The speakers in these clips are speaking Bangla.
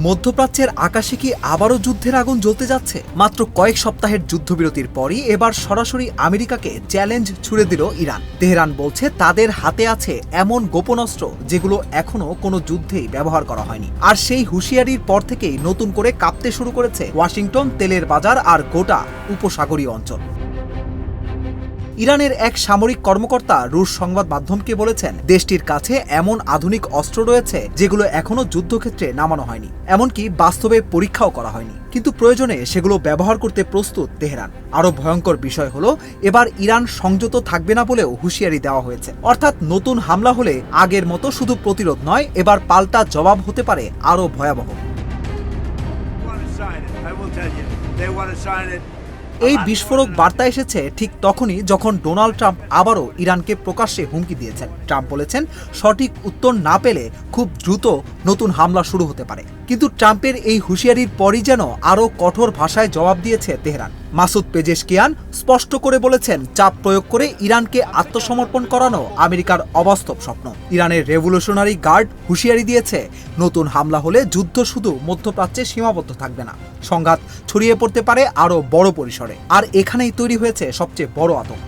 মধ্যপ্রাচ্যের আকাশে কি আবারও যুদ্ধের আগুন জ্বলতে যাচ্ছে? মাত্র কয়েক সপ্তাহের যুদ্ধবিরতির পরই এবার সরাসরি আমেরিকাকে চ্যালেঞ্জ ছুড়ে দিল ইরান। তেহরান বলছে তাদের হাতে আছে এমন গোপন অস্ত্র যেগুলো এখনো কোনো যুদ্ধেই ব্যবহার করা হয়নি। আর সেই হুঁশিয়ারির পর থেকেই নতুন করে কাঁপতে শুরু করেছে ওয়াশিংটন, তেলের বাজার আর গোটা উপসাগরীয় অঞ্চল। ইরানের এক সামরিক কর্মকর্তা রুশ সংবাদ মাধ্যমকে বলেছেন, দেশটির কাছে এমন আধুনিক অস্ত্র রয়েছে যেগুলো এখনো যুদ্ধক্ষেত্রে নামানো হয়নি, এমনকি বাস্তবে পরীক্ষাও করা হয়নি, কিন্তু প্রয়োজনে সেগুলো ব্যবহার করতে প্রস্তুত তেহরান। আরো ভয়ঙ্কর বিষয় হলো, এবার ইরান সংযত থাকবে না বলেও হুঁশিয়ারি দেওয়া হয়েছে। অর্থাৎ নতুন হামলা হলে আগের মতো শুধু প্রতিরোধ নয়, এবার পাল্টা জবাব হতে পারে আরো ভয়াবহ। এই বিস্ফোরক বার্তা এসেছে ঠিক তখনই যখন ডোনাল্ড ট্রাম্প আবারও ইরানকে প্রকাশ্যে হুমকি দিয়েছেন। ট্রাম্প বলেছেন, সঠিক উত্তর না পেলে খুব দ্রুত নতুন হামলা শুরু হতে পারে। কিন্তু ট্রাম্পের এই হুঁশিয়ারির পরই যেন আরও কঠোর ভাষায় জবাব দিয়েছে তেহরান। মাসুদ পেজেশকিয়ান স্পষ্ট করে বলেছেন, চাপ প্রয়োগ করে ইরানকে আত্মসমর্পণ করানো আমেরিকার অবাস্তব স্বপ্ন। ইরানের রেভলিউশনারি গার্ড হুঁশিয়ারি দিয়েছে, নতুন হামলা হলে যুদ্ধ শুধু মধ্যপ্রাচ্যে সীমাবদ্ধ থাকবে না, সংঘাত ছড়িয়ে পড়তে পারে আরও বড় পরিসরে। আর এখানেই তৈরি হয়েছে সবচেয়ে বড় আতঙ্ক।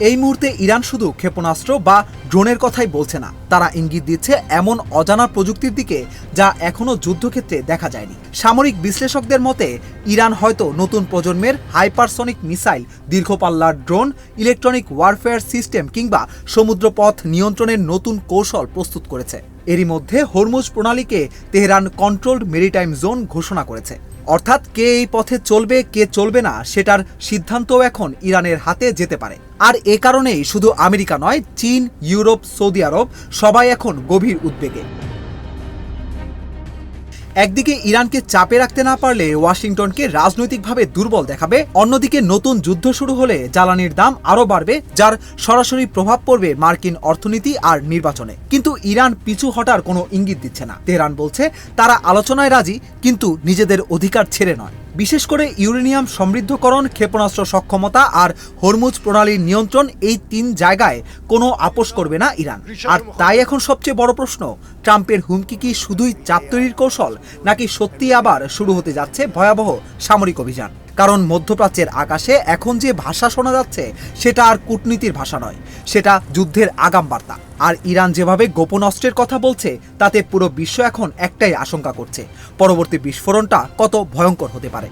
এই মুহূর্তে ইরান শুধু ক্ষেপণাস্ত্র বা ড্রোনের কথাই বলছে না, তারা ইঙ্গিত দিচ্ছে এমন অজানা প্রযুক্তির দিকে যা এখনো যুদ্ধক্ষেত্রে দেখা যায়নি। সামরিক বিশ্লেষকদের মতে ইরান হয়তো নতুন প্রজন্মের হাইপারসনিক মিসাইল, দীর্ঘপাল্লার ড্রোন, ইলেকট্রনিক ওয়ারফেয়ার সিস্টেম কিংবা সমুদ্রপথ নিয়ন্ত্রণের নতুন কৌশল প্রস্তুত করেছে। এরই মধ্যে হরমুজ প্রণালীকে তেহরান কন্ট্রোলড মেরিটাইম জোন ঘোষণা করেছে। অর্থাৎ কে এই পথে চলবে, কে চলবে না, সেটার সিদ্ধান্তও এখন ইরানের হাতে যেতে পারে। আর এ কারণেই শুধু আমেরিকা নয়, চীন, ইউরোপ, সৌদি আরব সবাই এখন গভীর উদ্বেগে। একদিকে ইরানকে চাপে রাখতে না পারলে ওয়াশিংটনকে রাজনৈতিকভাবে দুর্বল দেখাবে, অন্যদিকে নতুন যুদ্ধ শুরু হলে জ্বালানির দাম আরও বাড়বে, যার সরাসরি প্রভাব পড়বে মার্কিন অর্থনীতি আর নির্বাচনে। কিন্তু ইরান পিছু হটার কোনো ইঙ্গিত দিচ্ছে না। তেহরান বলছে তারা আলোচনায় রাজি, কিন্তু নিজেদের অধিকার ছেড়ে নয়। বিশেষ করে ইউরেনিয়াম সমৃদ্ধকরণ, ক্ষেপণাস্ত্র সক্ষমতা আর হরমুজ প্রণালীর নিয়ন্ত্রণ, এই তিন জায়গায় কোনো আপোষ করবে না ইরান। আর তাই এখন সবচেয়ে বড় প্রশ্ন, ট্রাম্পের হুমকি কি শুধুই চাপ তৈরির কৌশল, নাকি সত্যি আবার শুরু হতে যাচ্ছে ভয়াবহ সামরিক অভিযান? কারণ মধ্যপ্রাচ্যের আকাশে এখন যে ভাষা শোনা যাচ্ছে সেটা আর কূটনীতির ভাষা নয়, সেটা যুদ্ধের আগাম বার্তা। আর ইরান যেভাবে গোপন অস্ত্রের কথা বলছে, তাতে পুরো বিশ্ব এখন একটাই আশঙ্কা করছে, পরবর্তী বিস্ফোরণটা কত ভয়ঙ্কর হতে পারে।